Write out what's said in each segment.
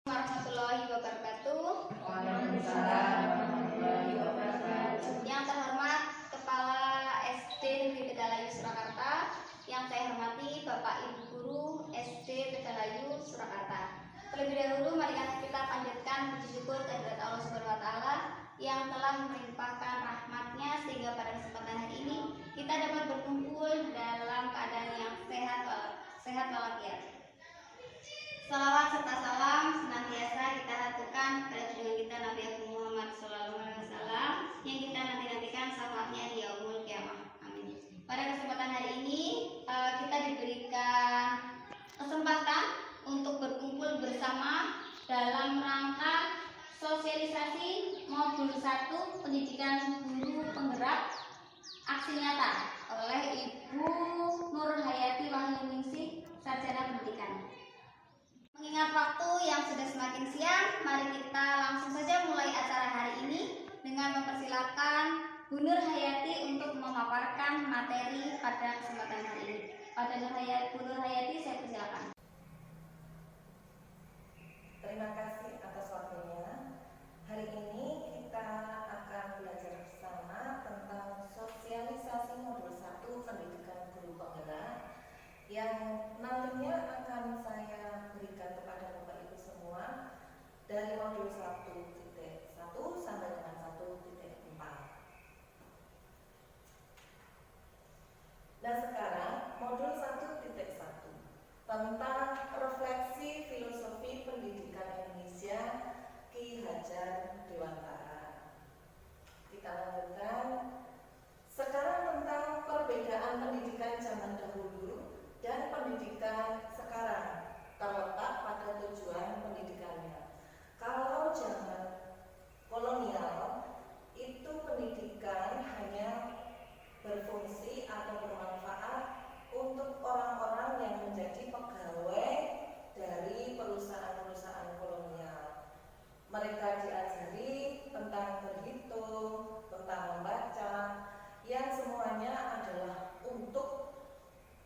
Warahmatullahi wabarakatuh. Waalaikumsalam warahmatullahi wabarakatuh. Yang terhormat Kepala SD Negeri Pedalayu Surakarta, yang saya hormati Bapak Ibu Guru SD Pedalayu Surakarta. Terlebih dahulu mari kita panjatkan puji syukur kehadirat Allah Subhanahu wa taala yang telah melimpahkan rahmat-Nya sehingga pada kesempatan hari ini kita dapat berkumpul dalam keadaan yang sehat walafiat. Salawat serta salam senantiasa kita haturkan kepada junjungan kita Nabi Muhammad SAW yang kita nantikan syafaatnya di yaumul qiyamah. Amin. Pada kesempatan hari ini kita diberikan kesempatan untuk berkumpul bersama dalam rangka sosialisasi modul 1 pendidikan guru penggerak aksi nyata oleh Ibu Nur Hayati Wahyuningsih, Sarjana Pendidikan. Mengingat waktu yang sudah semakin siang, mari kita langsung saja mulai acara hari ini dengan mempersilakan Bu Nur Hayati untuk memaparkan materi pada kesempatan hari ini. Bu Nur Hayati, saya persilakan. Terima kasih atas waktunya. Hari ini kita akan belajar bersama tentang sosialisasi modul 1 pendidikan guru penggerak yang nantinya akan saya berikan kepada Bapak Ibu semua dari modul 1.1 sampai dengan 1.4. Nah, sekarang modul 1.1 tentang refleksi filosofi pendidikan Indonesia Ki Hajar Dewantara. Kita lanjutkan. Sekarang tentang perbedaan pendidikan zaman dahulu dan pendidikan sekarang terletak pada tujuan pendidikannya. Kalau zaman kolonial itu pendidikan hanya berfungsi atau bermanfaat untuk orang-orang yang menjadi pegawai dari perusahaan-perusahaan kolonial. Mereka diajari tentang berhitung, tentang membaca, yang semuanya adalah untuk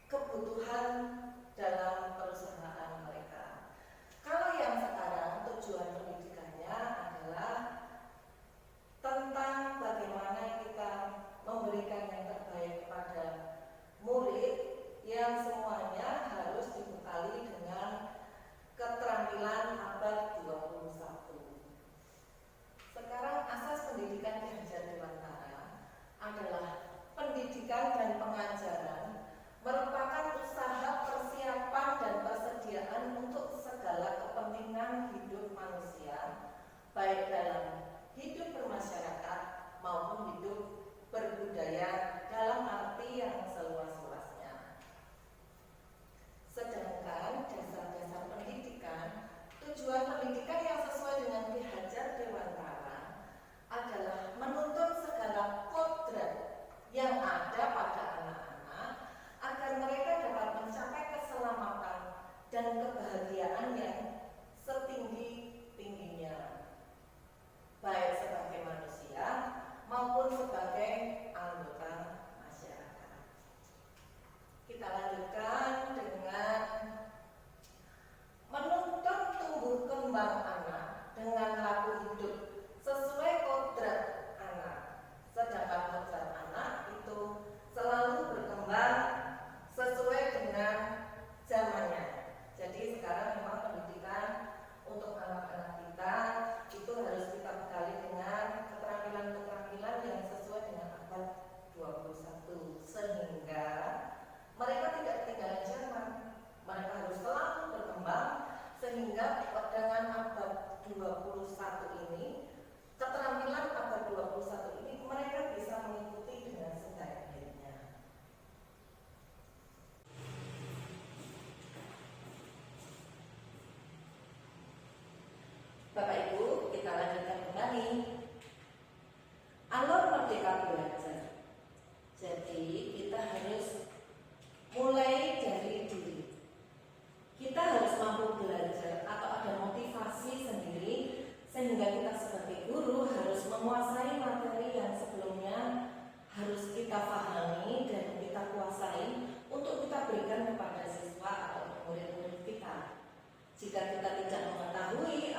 kebutuhan dalam perusahaan mereka. Kalau yang sekarang tujuan pendidikannya adalah tentang bagaimana kita memberikan yang terbaik kepada murid yang semuanya harus dibekali dengan keterampilan abad 21. Sekarang asas pendidikan Ki Hajar Dewantara adalah pendidikan dan pengajaran merupakan usaha persiapan dan persediaan untuk segala kepentingan hidup manusia, baik dalam hidup bermasyarakat maupun hidup berbudaya dalam arti yang seluas-luasnya. Sedangkan dasar-dasar pendidikan, tujuan pendidikan yang sesuai dengan Ki Hajar Dewantara adalah menuntut segala kodrat yang ada pada anak-anak agar mereka dapat mencapai keselamatan dan kebahagiaan yang setinggi-tingginya, baik sebagai manusia maupun sebagai anggota masyarakat. Kita lanjutkan dengan menuntut tumbuh kembang anak dengan laku hidup sesuai kodrat anak. Sedangkan kodrat anak itu selalu berkembang sesuai dengan zamannya. Jadi sekarang memang pendidikan untuk anak-anak kita itu harus kita bekali dengan keterampilan-keterampilan yang sesuai dengan abad 21, sehingga mereka tidak ketinggalan zaman. Mereka harus selalu berkembang sehingga dengan abad 21 ini, keterampilan abad 21 ini mereka bisa mengikuti dengan sebaik-baiknya. Bapak Ibu, kita lanjutkan kembali. Alur merdeka belajar. Jadi kita harus mulai dari diri. Kita harus mampu belajar atau ada motivasi sendiri sehingga kita sebagai guru harus menguasai materi yang sebelumnya harus kita pahami dan kita kuasai untuk kita berikan kepada siswa atau murid-murid kita. Jika kita tidak mengetahui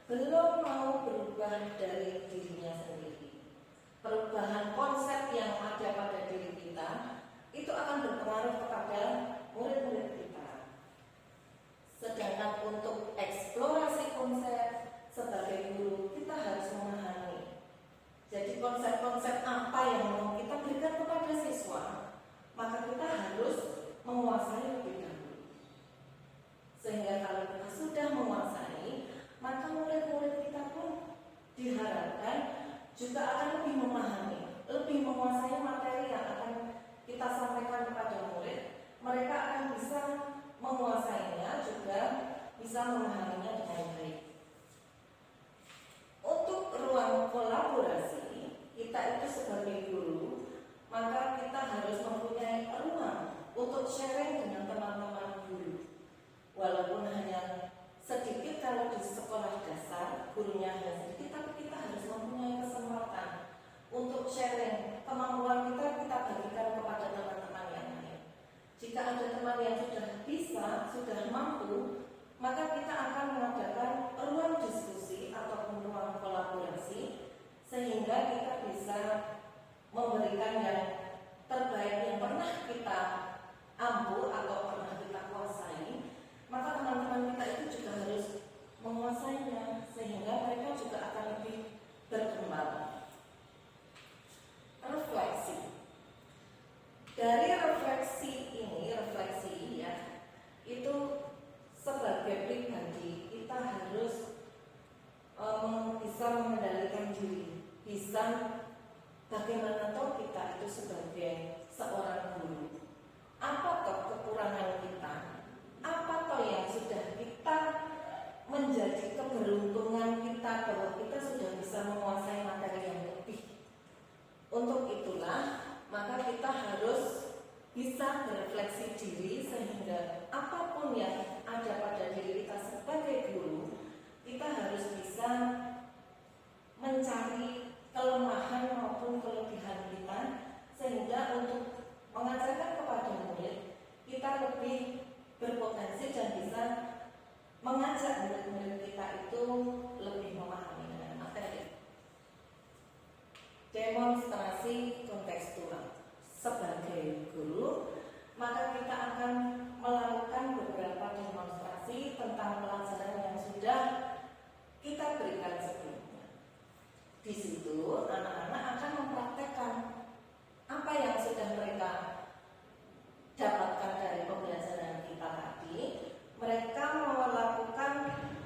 belum mau berubah dari dirinya sendiri. Perubahan konsep yang ada pada diri kita itu akan berpengaruh kepada murid-murid kita. Sedangkan untuk eksplorasi konsep sebagai guru kita harus memahami. Jadi konsep-konsep apa yang mau kita berikan kepada siswa, maka kita harus menguasai lebih dahulu. Sehingga kalau kita sudah menguasai, maka murid-murid kita pun diharapkan juga akan lebih memahami, lebih menguasai materi yang akan kita sampaikan kepada murid. Mereka akan bisa menguasainya, juga bisa memahaminya dengan baik. Untuk ruang kolaborasi, kita itu sebagai guru, maka kita harus mempunyai ruang untuk sharing dengan teman-teman guru. Walaupun hanya sedikit, kalau di sekolah dasar gurunya hanya sedikit, tapi kita harus mempunyai kesempatan untuk sharing kemampuan kita bagikan kepada teman-teman yang lain. Jika ada teman yang sudah bisa, sudah mampu, maka kita akan mengadakan ruang diskusi ataupun ruang kolaborasi, sehingga kita bisa memberikan yang terbaik yang pernah kita ampu atau pernah kita kuasai. Maka teman-teman kita itu juga harus menguasainya, sehingga mereka juga akan lebih berkembang. Refleksi. Dari refleksi ya, itu sebagai pribadi kita harus bisa mengendalikan diri, bisa bagaimana toh kita itu sebagai seorang guru. Apa toh kekurangan kita? Apa toh yang sudah kita menjadi keberuntungan kita bahwa kita sudah bisa menguasai materi yang lebih. Untuk itulah maka kita harus bisa berefleksi diri, sehingga apapun yang ada pada diri kita sebagai guru, kita harus bisa mencari kelemahan maupun kelebihan kita, sehingga untuk mengajarkan kepada murid kita lebih berpotensi dan bisa mengajak murid-murid kita itu lebih memahami dengan materi. Demonstrasi kontekstual. Sebagai guru, maka kita akan melakukan beberapa demonstrasi tentang pelajaran yang sudah kita berikan sebelumnya. Di situ anak-anak akan mempraktekkan apa yang sudah mereka dapatkan dari pembelajaran kita tadi. Mereka melakukan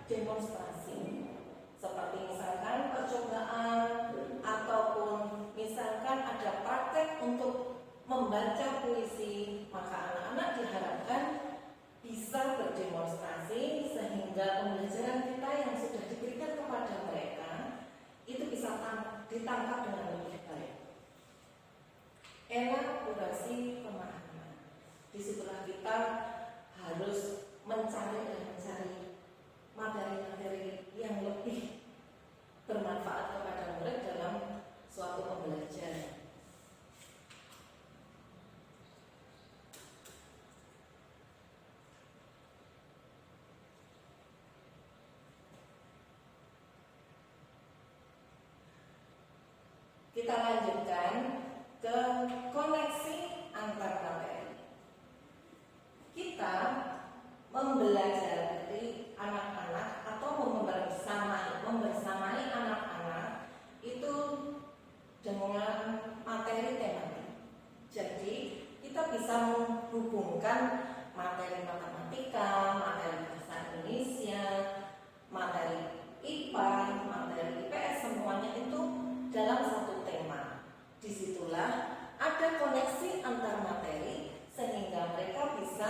demonstrasi, seperti misalkan percobaan, ataupun misalkan ada praktek untuk membaca puisi. Maka anak-anak diharapkan bisa berdemonstrasi, sehingga pembelajaran kita yang sudah diberikan kepada mereka itu bisa ditangkap dengan lebih baik. Elaborasi pemahaman. Disitulah kita harus mencari materi-materi yang lebih bermanfaat kepada murid dalam suatu pembelajaran. Kita lanjutkan ke koneksi antar materi. Kita mempelajari anak-anak atau membersamai anak-anak itu dengan materi tematik. Jadi kita bisa menghubungkan materi matematika, materi bahasa Indonesia, materi IPA, materi IPS, semuanya itu dalam satu tema. Disitulah ada koneksi antar materi, sehingga mereka bisa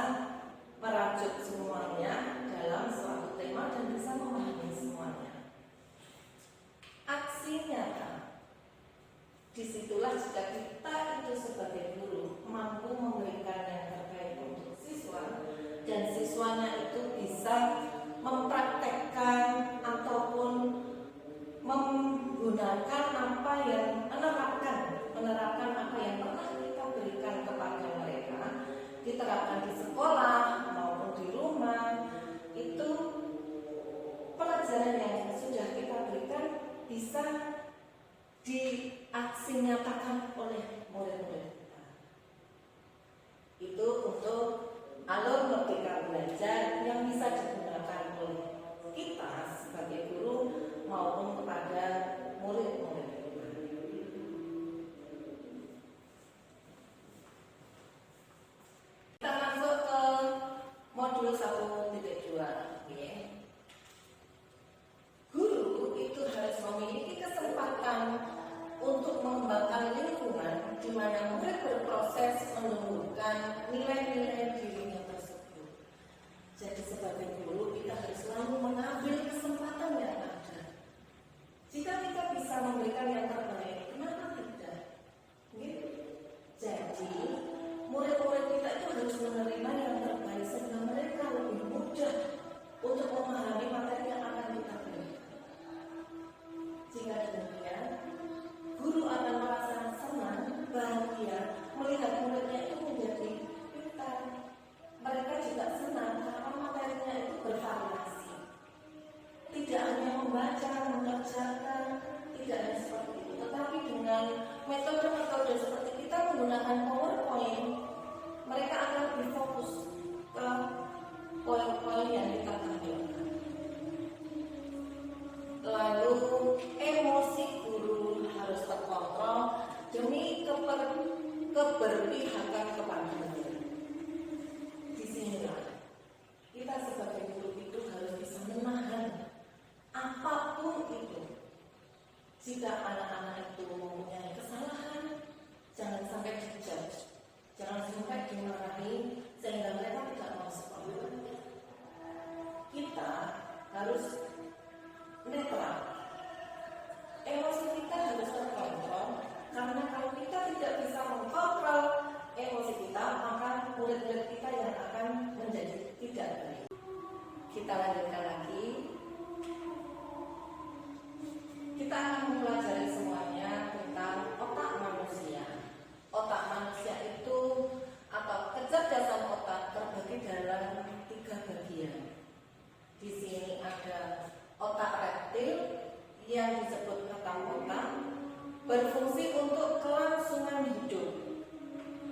merajut semuanya dalam suatu tema dan bisa memahami semuanya. Aksi nyata. Disitulah jika kita itu sebagai guru mampu memberikan yang terbaik untuk siswa, dan siswanya itu bisa mempraktekkan ataupun menggunakan apa yang menerapkan apa yang pernah kita berikan kepada mereka, diterapkan di sekolah maupun di rumah. Itu pelajaran yang sudah bisa diaksi nyatakan oleh murid-murid kita. Itu untuk alur merdeka belajar yang bisa digunakan oleh kita sebagai guru maupun kepada murid-murid kita. Kita masuk ke modul 1.2. Guru itu harus memiliki kesempatan untuk mengembangkan lingkungan di mana murid berproses menumbuhkan nilai-nilai dirinya tersebut. Jadi sebagai guru kita harus selalu mengambil kesempatan yang ada. Jika kita bisa memberikan yang terbaik, kenapa tidak? Gitu. Jadi murid-murid kita itu harus menerima yang terbaik sehingga mereka lebih mudah untuk memahami materi yang akan kita berikan. Jika demikian, guru akan merasa senang, bahagia melihat muridnya itu menjadi pintar. Mereka juga senang karena materinya itu bervariasi. Tidak hanya membaca, mengerjakan, tidak hanya seperti itu, tetapi dengan metode-metode seperti kita menggunakan PowerPoint, mereka akan lebih fokus ke poin-poin yang kita tampilkan. Lalu emosi guru harus terkontrol demi keberpihakan kepada murid. Disinilah kita sebagai guru itu harus bisa menahan apapun itu. Jika anak-anak itu mempunyai kesalahan, jangan sampai dijudge, jangan sampai dimarahi sehingga mereka tidak mau sekolah. Kita harus netral. Emosi kita harus terkontrol, karena kalau kita tidak bisa mengkontrol emosi kita, maka murid-murid kita yang akan menjadi tidak baik. Kita lanjutkan lagi. Kita akan mempelajari semuanya tentang otak manusia. Otak manusia itu atau kecerdasan otak terbagi dalam 3 bagian. Di sini ada otak reptil yang disebut otak berfungsi untuk kelangsungan hidup.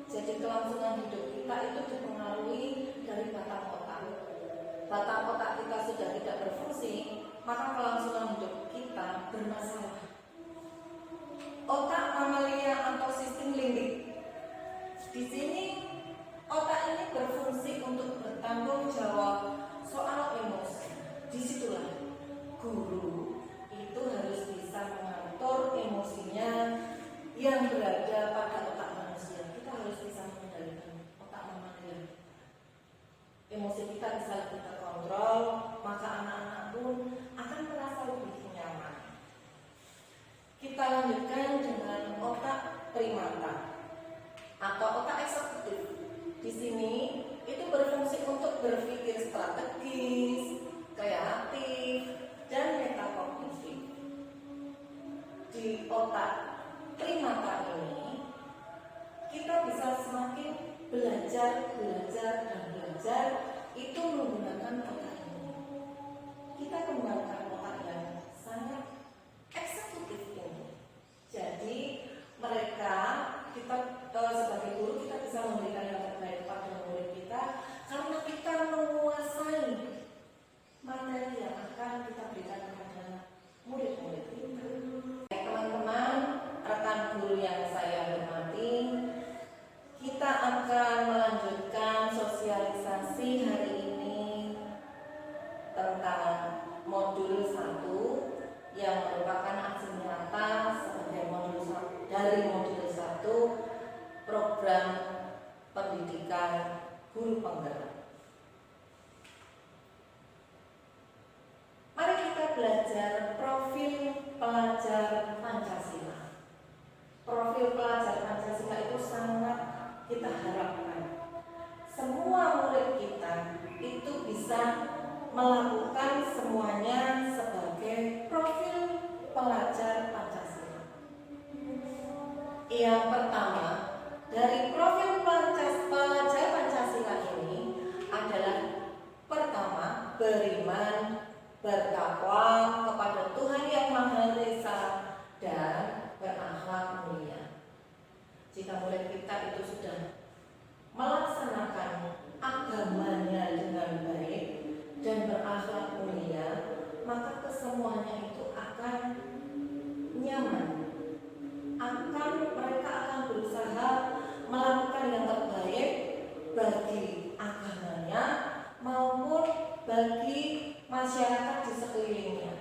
Jadi kelangsungan hidup kita itu dipengaruhi dari batang otak. Batang otak kita sudah tidak berfungsi, maka kelangsungan hidup kita bermasalah. Otak mamalia atau sistem limbik. Di sini otak ini berfungsi untuk bertanggung jawab soal emosi. Disitulah guru itu harus bisa mengatur emosinya yang berada pada otak manusia. Kita harus bisa mengendalikan otak mamalia. Emosi kita bisa lebih terkontrol, maka anak-anak pun akan merasa lebih nyaman. Kita lanjutkan dengan otak primata atau otak eksekutif. Di sini itu berfungsi untuk berpikir strategis, kreatif, dan metakognitif. Di otak primata ini kita bisa semakin belajar itu menggunakan otak ini. Kita kembangkan otak yang sangat eksekutif ini. Jadi mereka kita sebagai guru kita bisa memberikan yang terbaik kepada murid kita karena kita menguasai materi yang akan kita berikan kepada murid-murid kita. Teman-teman, rekan guru yang saya hormati, kita akan melanjutkan sosialisasi hari ini tentang modul 1 yang merupakan aksi nyata sebagai modul 1 dari modul 1 program pendidikan guru penggerak. Mari kita belajar profil pelajar Pancasila. Profil pelajar Pancasila itu sangat kita harapkan semua murid kita itu bisa melakukan semuanya sebagai profil pelajar Pancasila. Yang pertama, dari profil pelajar Pancasila ini adalah pertama, beriman, bertakwa kepada Tuhan Yang Maha Esa dan berakhlak mulia. Jika murid kita itu sudah melaksanakan agamanya dengan baik dan berakhlak mulia, maka kesemuanya itu akan nyaman. Mereka akan berusaha melakukan yang terbaik bagi agamanya maupun bagi masyarakat di sekelilingnya.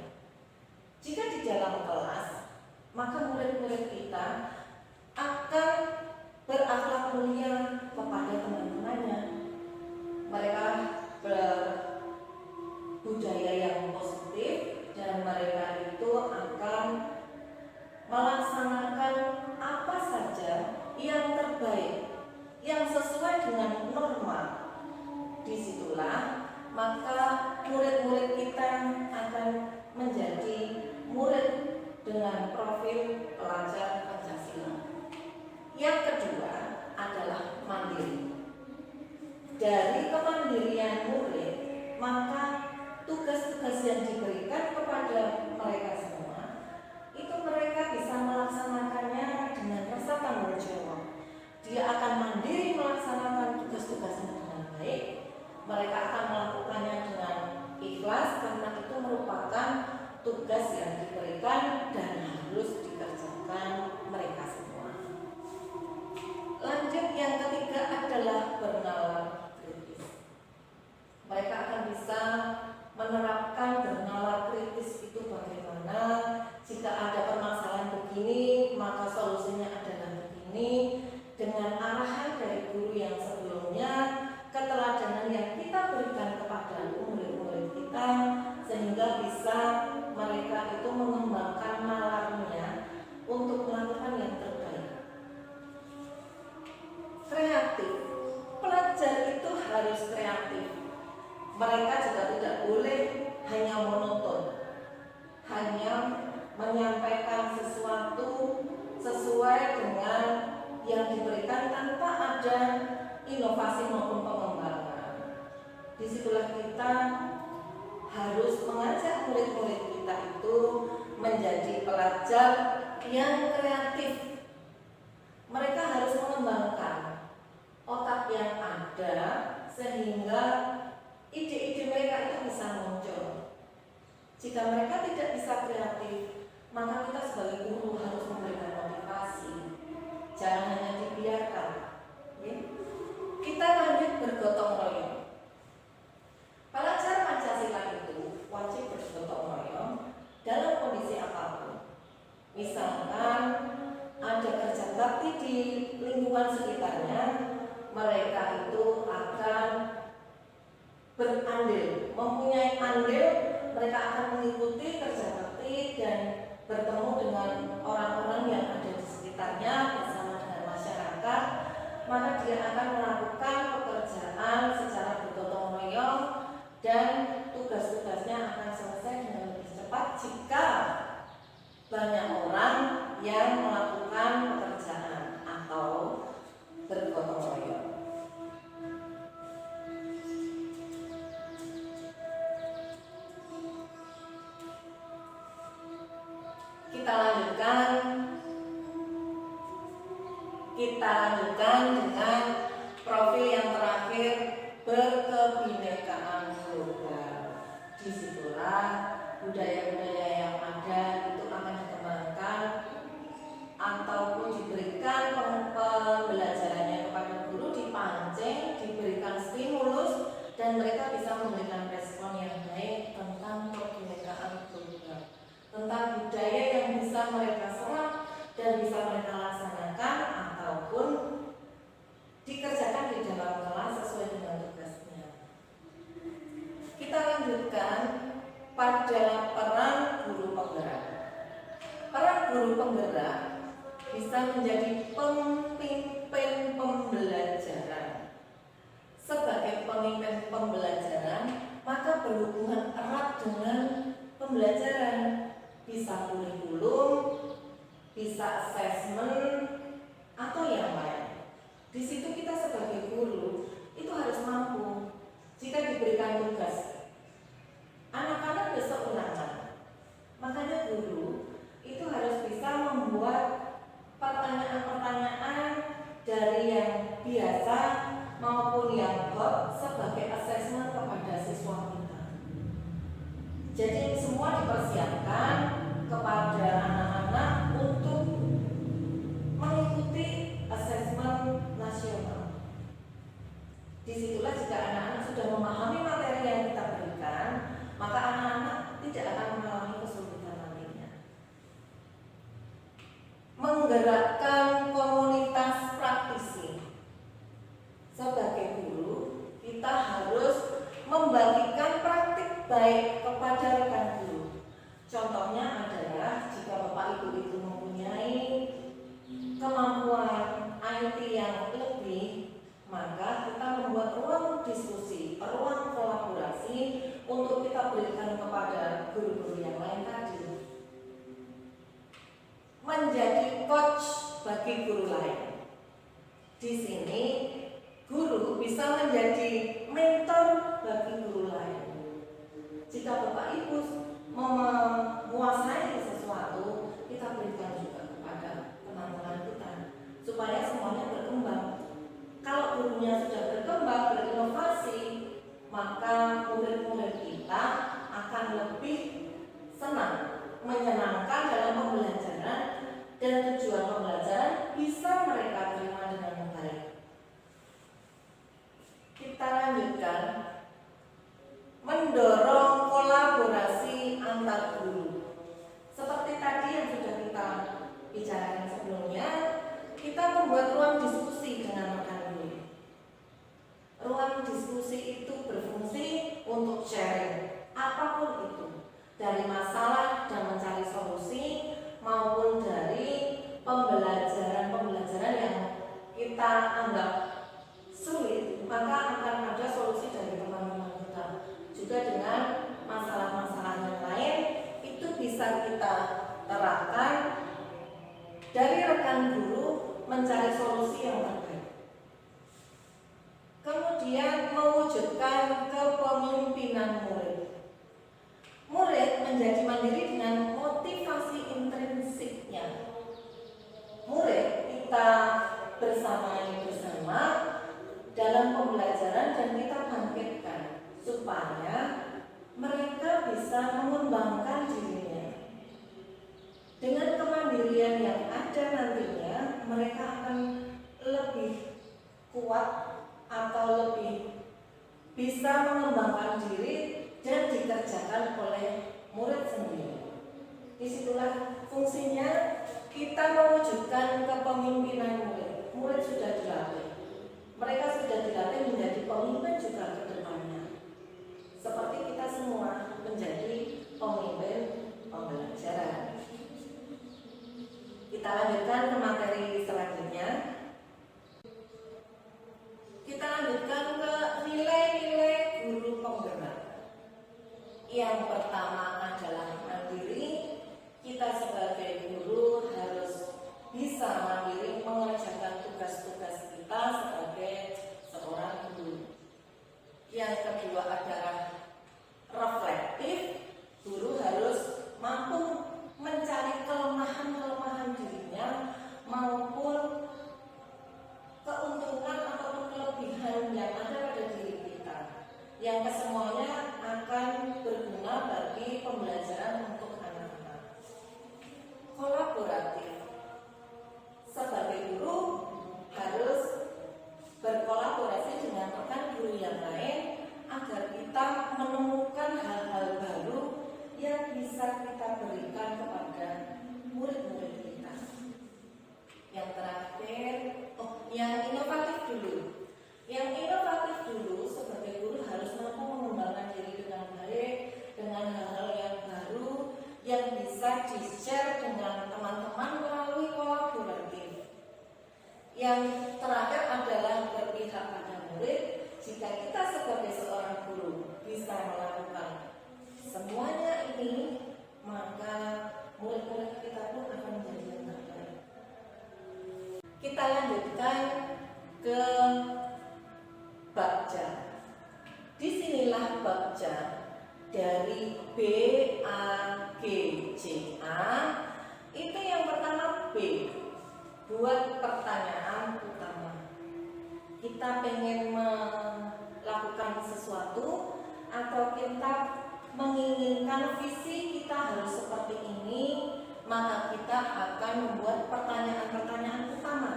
Jika di dalam kelas, maka murid-murid kita akan berakhlak mulia kepada teman-temannya. Mereka berbudaya yang positif dan mereka itu akan melaksanakan apa saja yang terbaik, yang sesuai dengan norma. Disitulah maka murid-murid kita akan menjadi murid dengan profil pelajar Pancasila. Yang kedua adalah mandiri. Dari kemandirian murid, maka tugas-tugas yang diberikan kepada mereka semua itu mereka bisa melaksanakannya dengan rasa tanggung jawab. Dia akan mandiri melaksanakan tugas-tugasnya dengan baik. Mereka akan melakukannya dengan ikhlas karena itu merupakan tugas yang diberikan dan harus dikerjakan mereka semua. Lanjut, yang ketiga adalah bernalar kritis. Mereka akan bisa menerapkan bernalar kritis itu bagaimana. Jika ada permasalahan begini, maka solusinya adalah begini. Dengan arahan dari guru yang sebelumnya, keteladanan yang kita berikan kepada murid-murid kita, sehingga bisa mereka itu mengembangkan nalarnya untuk melakukan yang terbaik. Kreatif. Pelajar itu harus kreatif. Mereka juga tidak boleh hanya monoton, hanya menyampaikan sesuatu sesuai dengan yang diberikan tanpa ada inovasi maupun pengembangan. Disitulah kita harus mengajak murid-murid kita itu menjadi pelajar yang kreatif. Mereka harus mengembangkan otak yang ada sehingga ide-ide mereka itu bisa muncul. Jika mereka tidak bisa kreatif, maka kita sebagai guru harus memberikan motivasi. Jangan hanya dibiarkan. Ya? Kita lanjut bergotong royong. Pelajar Pancasila itu wajib bergotong royong dalam kondisi apapun. Misalkan ada kerja bakti di lingkungan sekitarnya, mereka itu akan berandil, mempunyai andil. Mereka akan mengikuti kerja bakti dan bertemu dengan orang-orang yang ada di sekitarnya bersama dengan masyarakat. Maka dia akan melakukan pekerjaan secara bergotong royong dan tugas-tugasnya akan selesai dengan lebih cepat jika banyak orang yang melakukan pekerjaan atau bergotong royong. Kita lanjutkan dengan profil yang terakhir, berkebinekaan global. Disitulah budaya-budaya yang ada itu akan dikembangkan ataupun diberikan pembelajarannya kepada guru, dipancing, diberikan stimulus, dan mereka bisa memberikan respon yang baik tentang kebinekaan global, tentang budaya yang bisa mereka serap dan bisa mereka laksanakan ataupun dikerjakan di dalam kelas sesuai dengan tugasnya. Kita lanjutkan pada peran guru penggerak. Peran guru penggerak bisa menjadi pemimpin pembelajaran. Sebagai pemimpin pembelajaran, maka berhubungan erat dengan pembelajaran. Bisa kurikulum, bisa asesmen, atau yang lain. Di situ kita sebagai guru itu harus mampu. Jika diberikan tugas, anak-anak besok ulangan, makanya guru itu harus bisa menggerakkan komunitas praktisi. Sebagai guru, kita harus membagikan praktik baik kepada rekan guru. Contohnya adalah jika Bapak Ibu itu mempunyai kemampuan IT yang lebih, maka kita membuat ruang diskusi, ruang kolaborasi untuk kita berikan kepada guru-guru yang lain tadi. Menjadi coach bagi guru lain. Di sini guru bisa menjadi mentor bagi guru lain. Jika Bapak Ibu menguasai sesuatu, kita berikan juga kepada teman-teman kita supaya semuanya berkembang. Kalau gurunya sudah berkembang, berinovasi, maka murid-murid kita akan lebih senang, menyenangkan dalam pembelajaran, dan tujuan pembelajaran bisa mereka terima dengan baik. Kita lanjutkan, mendorong kolaborasi antar guru. Seperti tadi yang sudah kita bicarakan sebelumnya, kita membuat ruang diskusi dengan rekan guru. Ruang diskusi itu berfungsi untuk sharing apapun itu, dari masalah dan mencari solusi, maupun dari pembelajaran yang kita anggap sulit, maka akan ada solusi dari teman-teman kita. Juga dengan masalah-masalah yang lain, itu bisa kita terapkan dari rekan guru mencari solusi yang terbaik. Kemudian mewujudkan kepemimpinan murid. Murid menjadi mandiri dengan motivasi intrinsiknya. Murid kita bersama dalam pembelajaran dan kita bangkitkan supaya mereka bisa mengembangkan dirinya. Dengan kemandirian yang ada nantinya, mereka akan lebih kuat atau lebih bisa mengembangkan diri dan dikerjakan oleh murid sendiri. Disitulah fungsinya kita mewujudkan kepemimpinan murid. Murid sudah dilatih, mereka sudah dilatih menjadi pemimpin juga ke depannya. Seperti kita semua menjadi pemimpin pembelajaran. Kita lanjutkan ke materi selanjutnya. Kita lanjutkan ke nilai-nilai guru penggerak. Yang pertama adalah mandiri. Kita sebagai guru harus bisa mandiri mengerjakan tugas-tugas kita sebagai seorang guru. Yang kedua adalah reflektif. Guru harus mampu mencari kelemahan-kelemahan dirinya maupun keuntungan ataupun kelebihan yang ada pada diri kita, yang kesemuanya akan berguna bagi pembelajaran untuk anak-anak. Kolaboratif. Sebagai guru harus berkolaborasi dengan rekan guru yang lain agar kita menemukan hal-hal baru yang bisa kita berikan kepada murid-murid kita. Yang terakhir, yang inovatif dulu. Yang inovatif dulu sebagai guru harus mampu mengembangkan diri dengan baik, dengan hal-hal yang baru yang bisa di-share dengan teman-teman melalui kolaboratif. Yang terakhir adalah berpihak pada murid. Jika kita sebagai seorang guru bisa melakukan semuanya ini, maka murid-murid kita pun akan menjadi yang terbaik. Kita lanjutkan ke Bagja. Disinilah Bagja dari BAGJA. Itu yang pertama B, buat pertanyaan utama. Kita pengen melakukan sesuatu atau kita menginginkan visi kita harus seperti ini, maka kita akan membuat pertanyaan-pertanyaan utama.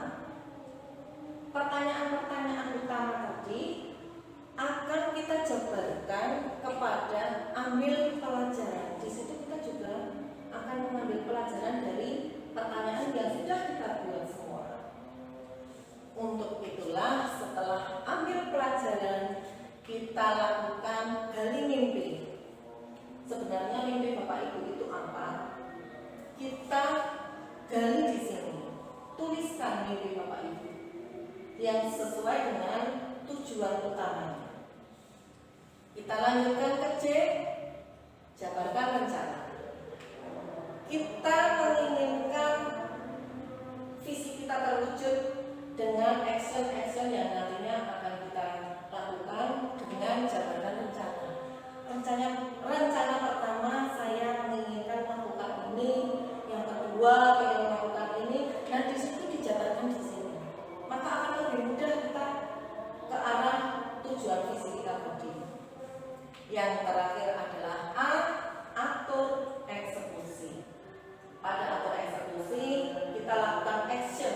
Pertanyaan-pertanyaan utama tadi akan kita jabarkan kepada ambil pelajaran. Di situ kita juga akan mengambil pelajaran dari pertanyaan yang sudah kita yang sesuai dengan tujuan utamanya. Kita lanjutkan ke C, jabarkan rencana. Kita menginginkan visi kita terwujud dengan action-action yang nantinya akan kita lakukan dengan jabarkan rencana. Rencana pertama, saya menginginkan melakukan ini, yang kedua pengen melakukan ini, dan di situ dijabarkan di sini. Maka akan lebih mudah kita ke arah tujuan visi kita tadi. Yang terakhir adalah A, atur eksekusi. Pada atur eksekusi, kita lakukan action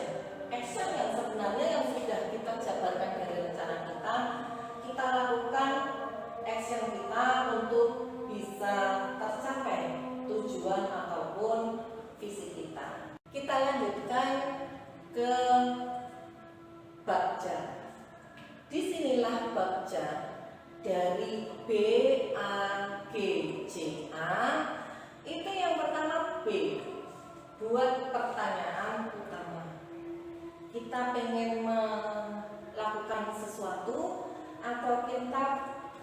yang sebenarnya yang sudah kita jabarkan dari rencana kita lakukan action kita untuk bisa tercapai tujuan ataupun visi kita. Kita lanjutkan ke bab ja. Disinilah bab ja dari B, A, G, C, A. Itu yang pertama B, buat pertanyaan utama. Kita pengen melakukan sesuatu atau kita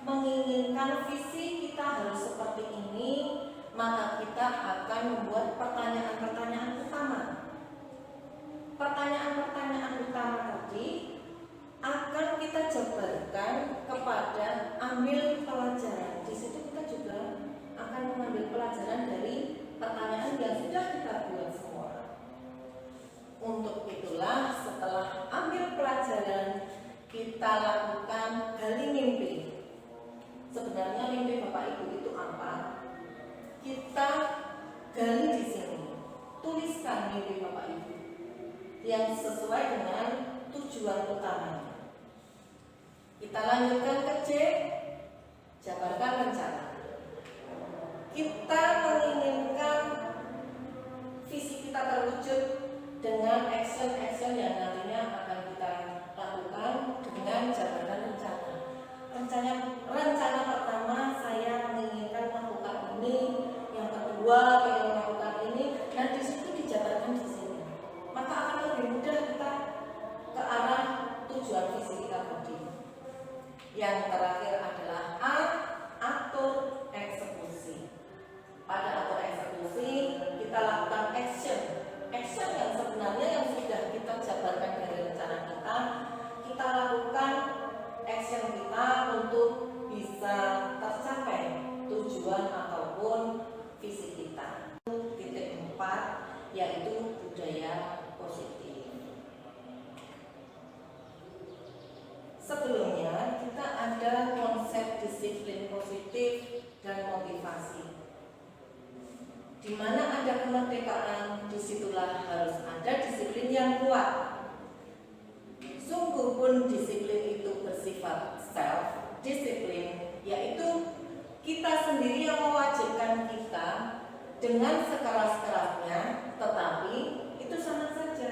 menginginkan visi kita harus seperti ini, maka kita akan membuat pertanyaan-pertanyaan utama. Pertanyaan-pertanyaan utama tadi akan kita jabarkan kepada ambil pelajaran. Di situ kita juga akan mengambil pelajaran dari pertanyaan yang sudah kita buat semua. Untuk itulah setelah ambil pelajaran, kita lakukan gali mimpi. Sebenarnya mimpi Bapak Ibu itu apa? Kita gali di sini. Tuliskan mimpi Bapak Ibu yang sesuai dengan tujuan utamanya. Kita lanjutkan ke C, jabarkan rencana. Kita menginginkan visi kita terwujud dengan action-action yang nantinya akan kita lakukan dengan jabarkan rencana. Rencana pertama, saya menginginkan melakukan ini, yang kedua pengen melakukan ini, dan di situ dijabarkan di sini. Maka akan lebih mudah kita ke arah tujuan visi kita tadi. Yang terakhir adalah A, atur eksekusi. Pada atur eksekusi, kita lakukan action yang sebenarnya yang sudah kita jabarkan dari rencana kita lakukan action kita untuk bisa tercapai tujuan ataupun visi kita. Titik 4, yaitu budaya positif. Sebelumnya kita ada konsep disiplin positif dan motivasi. Di mana ada kemerdekaan, disitulah harus ada disiplin yang kuat. Sungguh pun disiplin itu bersifat self-disiplin, yaitu kita sendiri yang mewajibkan kita dengan sekeras-kerasnya, tetapi itu sama saja.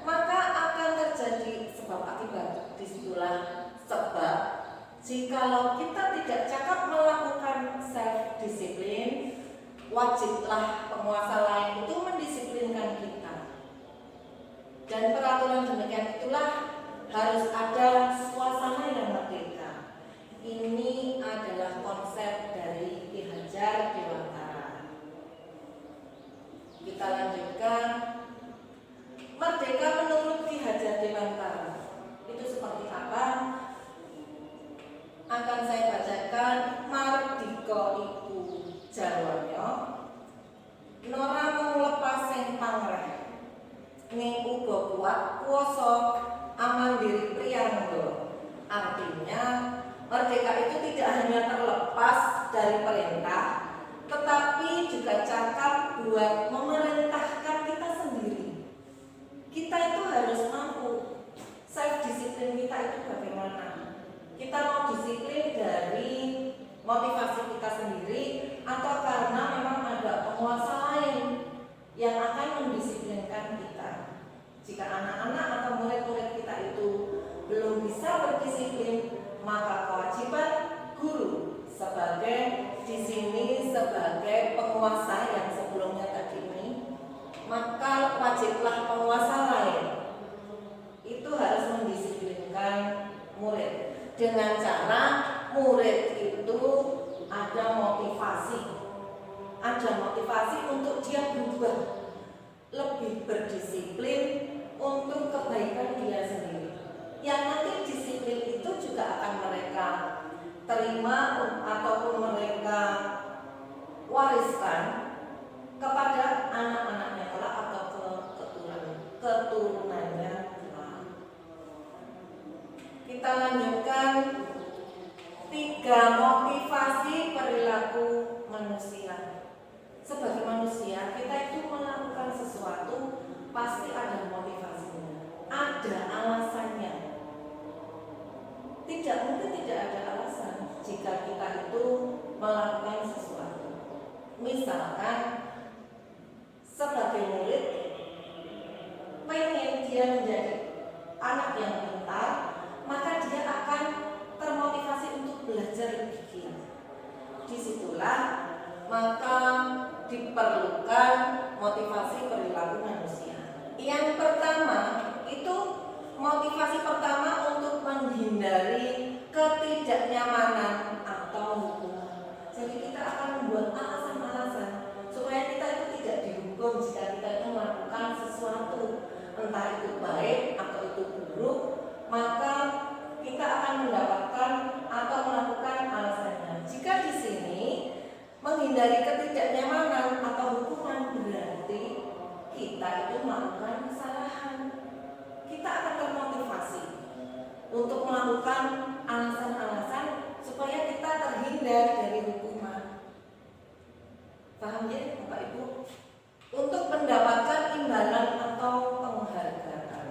Maka akan terjadi sebab akibat. Disitulah sebab jikalau kita tidak cakap melakukan self-disiplin, wajiblah penguasa lain itu mendisiplinkan kita. Dan peraturan demikian itulah harus ada suasana yang merdeka. Ini adalah konsep dari Ki Hajar Dewantara. Kita lanjutkan. Merdeka menurut Ki Hajar Dewantara itu seperti apa? Akan saya bacakan. Mardika iku jarwanya, nora mung lepas sing pangreh, ning uga kuat kuwasa amandiri priyangga. Artinya merdeka itu tidak hanya terlepas dari perintah, tetapi juga cakap buat memerintahkan kita sendiri. Kita itu harus mampu. Self-disiplin kita itu bagaimana? Kita mau disiplin dari motivasi kita sendiri, atau karena memang ada penguasa lain yang akan mendisiplinkan kita. Jika anak-anak atau murid-murid kita itu belum bisa berdisiplin, maka kewajiban guru sebagai di sini sebagai penguasa yang sebelumnya tadi ini ada motivasi untuk dia berubah, lebih berdisiplin untuk kebaikan dia sendiri. Yang nanti disiplin itu juga akan mereka terima ataupun mereka wariskan kepada anak-anaknya kelak atau keturunannya kelak. Kita lanjutkan 3 motivasi perilaku manusia. Sebagai manusia, kita itu melakukan sesuatu pasti ada motivasinya, ada alasannya. Tidak mungkin tidak ada alasan jika kita itu melakukan sesuatu. Misalkan sebagai murid pengen dia menjadi anak yang pintar, maka dia akan termotivasi untuk belajar lebih giat. Disitulah maka diperlukan motivasi perilaku manusia. Yang pertama itu motivasi pertama untuk menghindari ketidaknyamanan atau hukuman. Jadi kita akan membuat alasan-alasan supaya kita itu tidak dihukum jika kita itu melakukan sesuatu, entah itu baik atau itu buruk, maka kita akan mendapatkan atau melakukan alasannya. Jika di sini menghindari ketidaknyamanan atau hukuman berarti kita itu melakukan kesalahan. Kita akan termotivasi untuk melakukan alasan-alasan supaya kita terhindar dari hukuman. Paham ya Bapak Ibu? Untuk mendapatkan imbalan atau penghargaan.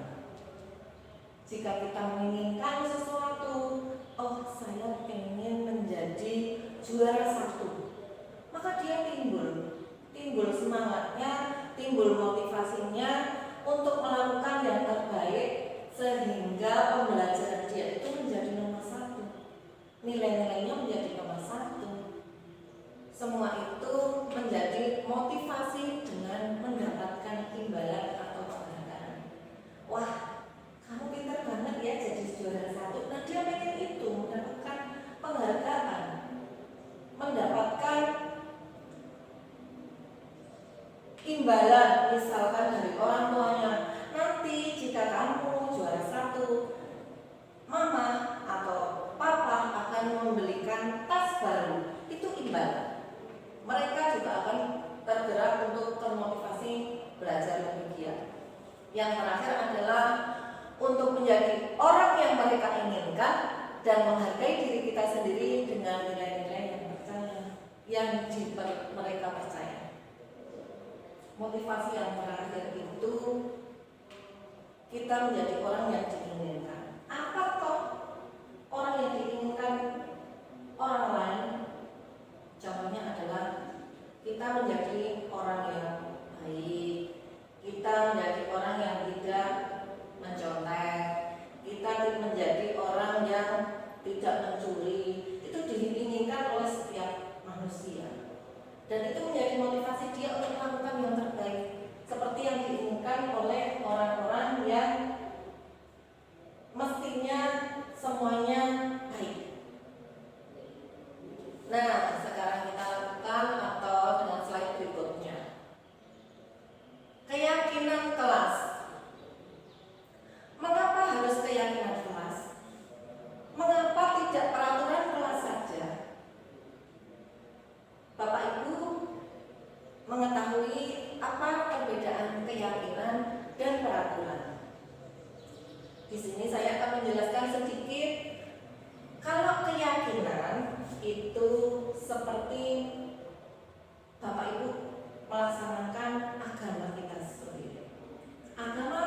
Jika kita menginginkan sesuatu, oh saya ingin menjadi juara 1, maka dia timbul semangatnya, timbul motivasinya untuk melakukan yang terbaik sehingga pembelajaran dia itu menjadi nomor 1, nilai-nilainya menjadi nomor 1. Semua itu menjadi motivasi dengan mendapatkan imbalan atau penghargaan. Wah, kamu pintar banget ya jadi juara 1. Nah dia pengen itu mendapatkan penghargaan, mendapatkan imbalan misalkan dari orang tuanya. Nanti jika kamu juara 1, mama atau papa akan membelikan tas baru. Itu imbalan. Mereka juga akan tergerak untuk termotivasi belajar lebih giat. Yang terakhir adalah untuk menjadi orang yang mereka inginkan dan menghargai diri kita sendiri dengan nilai-nilai yang mereka percaya. Motivasi yang terakhir itu kita menjadi orang yang diinginkan. Apa kok orang yang diinginkan orang lain? Contohnya adalah kita menjadi orang yang baik, kita menjadi orang yang tidak mencontek, kita menjadi orang yang tidak mencuri. Itu diinginkan oleh setiap manusia. Dan itu menjadi motivasi dia untuk melakukan yang terbaik, seperti yang diinginkan oleh orang-orang yang mestinya semuanya baik. Nah, sekarang kita lakukan atau dengan slide berikutnya. Keyakinan kelas. Mengapa harus keyakinan kelas? Mengapa tidak peraturan kelas saja? Bapak Ibu mengetahui apa perbedaan keyakinan dan peraturan? Di sini saya akan menjelaskan sedikit. Kalau keyakinan itu seperti Bapak Ibu melaksanakan agama kita sendiri. Agama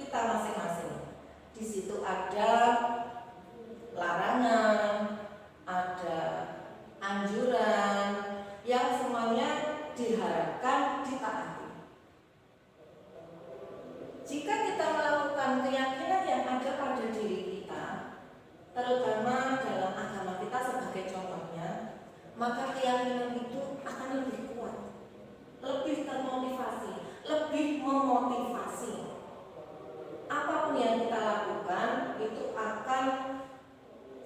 kita masing-masing. Di situ ada larangan, ada anjuran yang semuanya diharapkan ditaati. Jika kita melakukan keyakinan yang ada pada diri kita, terutama dalam agama kita sebagai contohnya, maka keyakinan itu akan lebih kuat, lebih termotivasi, lebih memotivasi. Apapun yang kita lakukan itu akan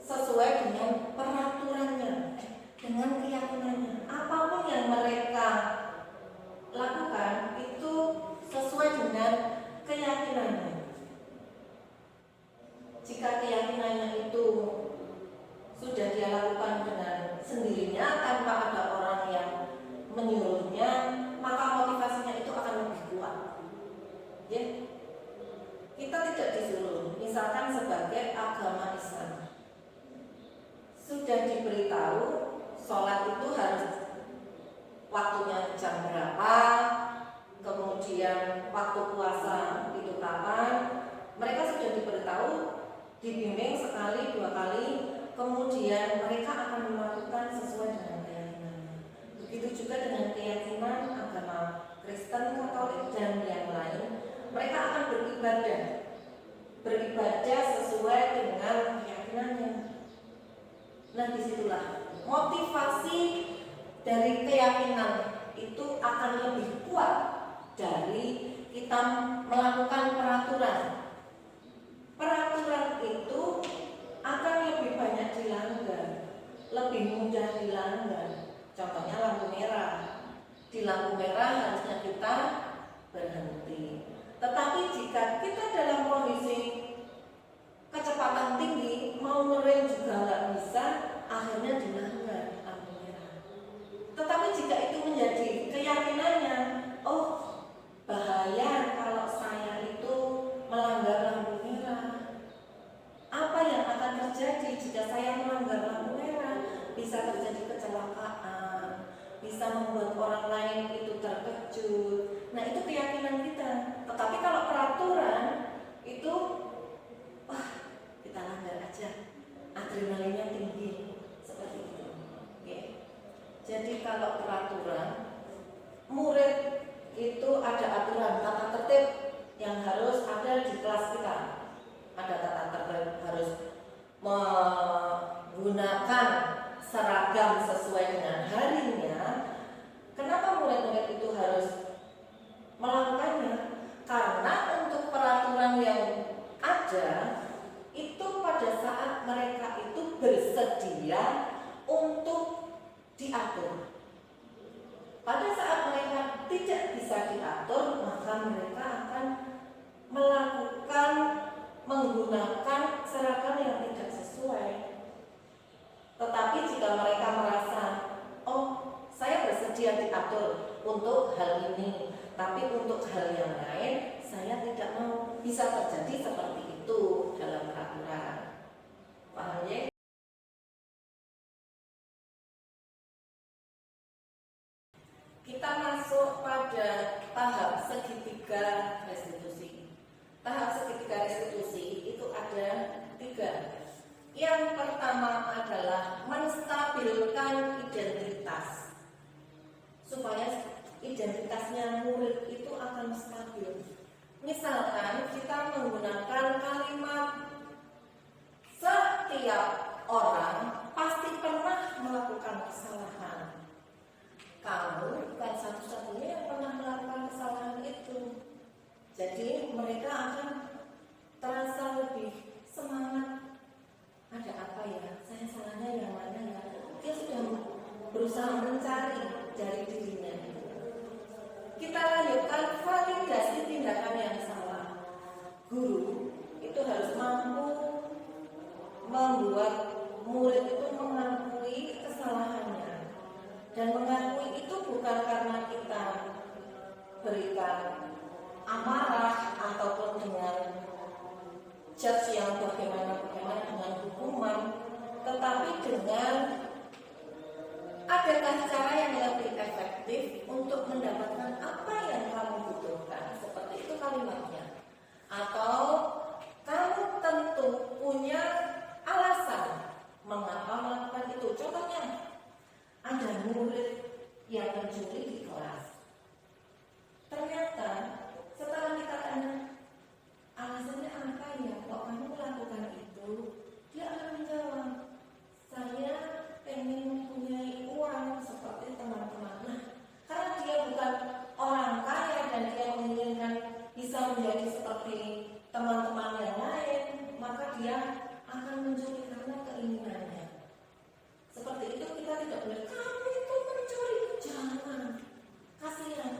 sesuai dengan peraturannya, dengan keyakinannya. Apapun yang mereka waktunya jam berapa, kemudian waktu puasa itu kapan. Mereka sudah diberitahu, dibimbing sekali, 2 kali, kemudian mereka akan melakukan sesuai dengan keyakinannya. Begitu juga dengan keyakinan agama Kristen, Katolik, dan yang lain. Mereka akan beribadah sesuai dengan keyakinannya. Nah, disitulah motivasi dari keyakinan itu akan lebih kuat dari kita melakukan peraturan. Peraturan itu akan lebih banyak dilanggar, lebih mudah dilanggar. Contohnya lampu merah. Di lampu merah harusnya kita berhenti. Tetapi jika kita dalam kondisi kecepatan tinggi, mau ngerem juga nggak bisa, akhirnya dilanggar lampu merah. Tetapi jika itu menjadi keyakinannya, oh bahaya kalau saya itu melanggar lampu merah. Apa yang akan terjadi jika saya melanggar lampu merah? Bisa terjadi kecelakaan, bisa membuat orang lain itu terkejut. Nah, itu keyakinan kita. Tetapi kalau peraturan itu, wah, kita langgar aja, adrenalinnya tinggi, seperti itu. Oke. Jadi kalau peraturan, murid itu ada aturan tata tertib yang harus ada di kelas kita. Ada tata tertib, harus menggunakan seragam sesuai dengan harinya. Kenapa murid-murid itu harus melakukannya? Karena untuk peraturan yang ada itu pada saat mereka itu bersedia untuk diatur. Pada saat mereka tidak bisa diatur, maka mereka akan menggunakan seragam yang tidak sesuai. Tetapi jika mereka merasa, oh, saya bersedia diatur untuk hal ini, tapi untuk hal yang lain saya tidak mau, bisa terjadi seperti itu dalam peraturan. Paham ya? Kita masuk pada tahap segitiga restitusi. Tahap segitiga restitusi itu ada 3. Yang pertama adalah menstabilkan identitas, supaya identitasnya murid itu akan stabil. Misalkan kita menggunakan kalimat setiap orang pasti pernah melakukan kesalahan. Kamu bukan satu-satunya yang pernah melakukan kesalahan itu. Jadi mereka akan terasa lebih semangat. Ada apa ya? Saya salahnya yang mana ya? Dia sudah berusaha mencari dari dirinya. Kita lanjutkan validasi tindakan yang salah. Guru itu harus mampu membuat murid itu mengakui kesalahannya. Dan mengakui itu bukan karena kita berikan amarah ataupun dengan judge yang bagaimana dengan hukuman, tetapi dengan adakah cara yang lebih efektif untuk mendapatkan apa yang kamu butuhkan, seperti itu kalimatnya. Atau kamu tentu punya alasan mengapa melakukan itu. Contohnya, ada murid yang mencuri di kelas. Ternyata setelah kita tanya alasannya apa ya kok kamu melakukan itu, dia akan menjawab, saya pengen mempunyai uang seperti teman-teman. Nah, karena dia bukan orang kaya dan dia menginginkan bisa menjadi seperti teman-teman yang lain, maka dia akan mencuri karena keinginannya. Seperti itu kita tidak boleh, kamu itu mencuri, jangan, kasihan,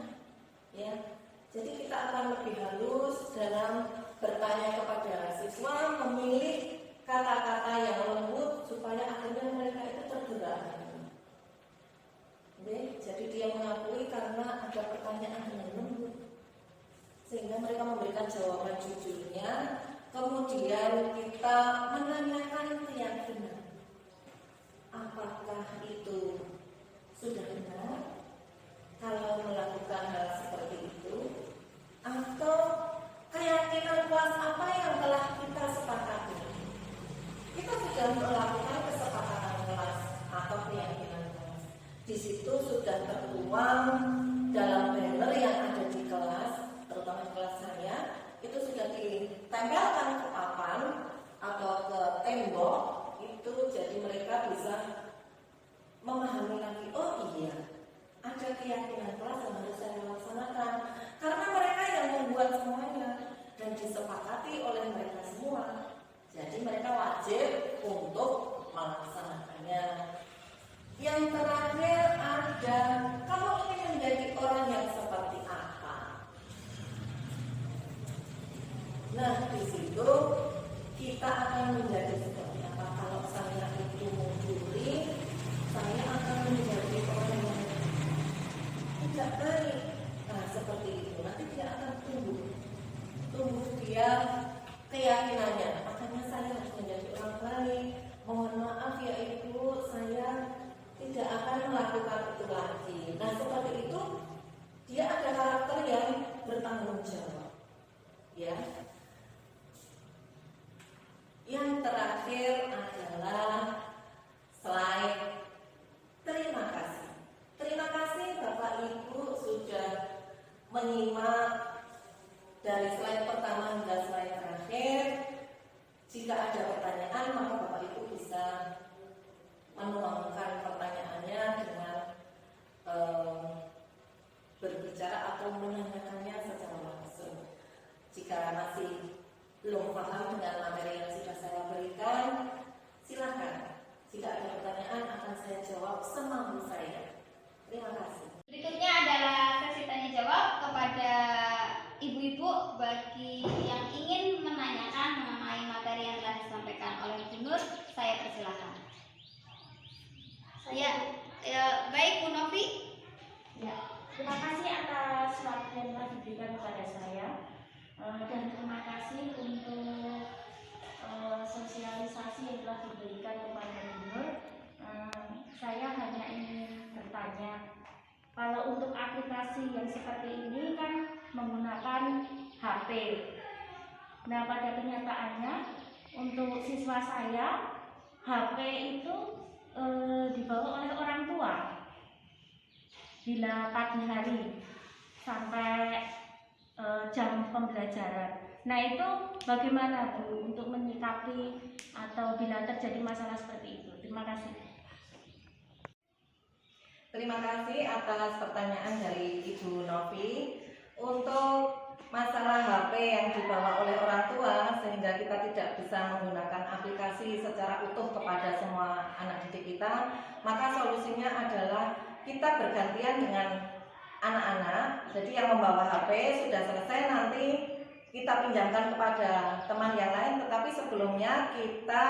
ya. Jadi kita akan lebih halus dalam bertanya kepada siswa, memilih kata-kata yang lembut supaya akhirnya mereka itu tergerak. Jadi dia mengakui karena ada pertanyaan yang lembut, sehingga mereka memberikan jawaban jujurnya. Kemudian kita menanyakan keyakinan, apakah itu sudah benar? keyakinan kelas yang harus saya laksanakan, karena mereka yang membuat semuanya dan disepakati oleh mereka semua. Jadi mereka wajib untuk melaksanakannya. Yang terakhir ada, kamu ingin menjadi orang yang seperti apa? Nah, di situ kita akan menjadi seperti apa. Kalau saya itu mencuri, saya akan menjadi orang yang tidak baik. Nah, seperti itu. Nanti dia akan tumbuh dia keyakinannya. Makanya saya harus menjadi orang baik. Mohon maaf ya Ibu, saya tidak akan melakukan itu lagi. Nah, seperti itu dia ada karakter yang bertanggung jawab. Ya. Yang terakhir adalah slide terima kasih. Terima kasih Bapak Ibu sudah menyimak dari slide pertama hingga slide terakhir. Jika ada pertanyaan, maka Bapak Ibu bisa menuangkan pertanyaannya dengan berbicara atau menanyakannya secara langsung. Jika masih belum paham dengan materi yang sudah saya berikan, silakan. Jika ada pertanyaan akan saya jawab semampu saya. Terima kasih. Berikutnya adalah sesi tanya jawab kepada ibu-ibu bagi yang ingin menanyakan mengenai materi yang telah disampaikan oleh Bu Nur. Saya persilahkan. Baik Bu Novi. Ya, terima kasih atas waktu yang telah diberikan kepada saya, dan terima kasih untuk sosialisasi yang telah diberikan kepada Bu Nur. Saya hanya ingin bertanya, kalau untuk aplikasi yang seperti ini kan menggunakan HP. Nah, pada kenyataannya untuk siswa saya HP itu dibawa oleh orang tua bila pagi hari sampai jam pembelajaran. Nah, itu bagaimana Bu untuk menyikapi atau bila terjadi masalah seperti itu? Terima kasih. Terima kasih atas pertanyaan dari Ibu Novi. Untuk masalah HP yang dibawa oleh orang tua sehingga kita tidak bisa menggunakan aplikasi secara utuh kepada semua anak didik kita, maka solusinya adalah kita bergantian dengan anak-anak. Jadi yang membawa HP sudah selesai, nanti kita pinjamkan kepada teman yang lain, tetapi sebelumnya kita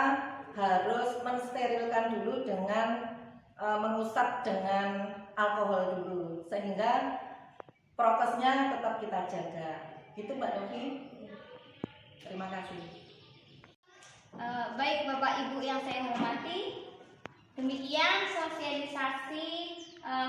harus mensterilkan dulu dengan mengusap dengan alkohol dulu, sehingga prokesnya tetap kita jaga. Gitu Mbak Novi. Terima kasih. Baik Bapak Ibu yang saya hormati, demikian sosialisasi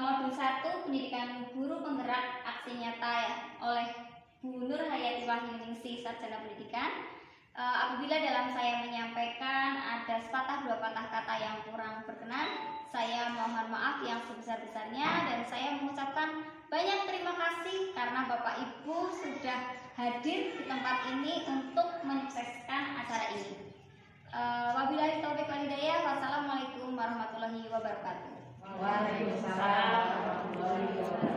modul 1 pendidikan guru penggerak aksi nyata oleh Bu Nur Hayati Wahyuningsih, Sarjana Pendidikan. Apabila dalam saya menyampaikan ada sepatah dua patah kata yang kurang berkenan, saya mohon maaf yang sebesar-besarnya, dan saya mengucapkan banyak terima kasih karena Bapak Ibu sudah hadir di tempat ini untuk menyukseskan acara ini. Wabillahi taufiq wal hidayah. Wassalamualaikum warahmatullahi wabarakatuh. Waalaikumsalam warahmatullahi wabarakatuh.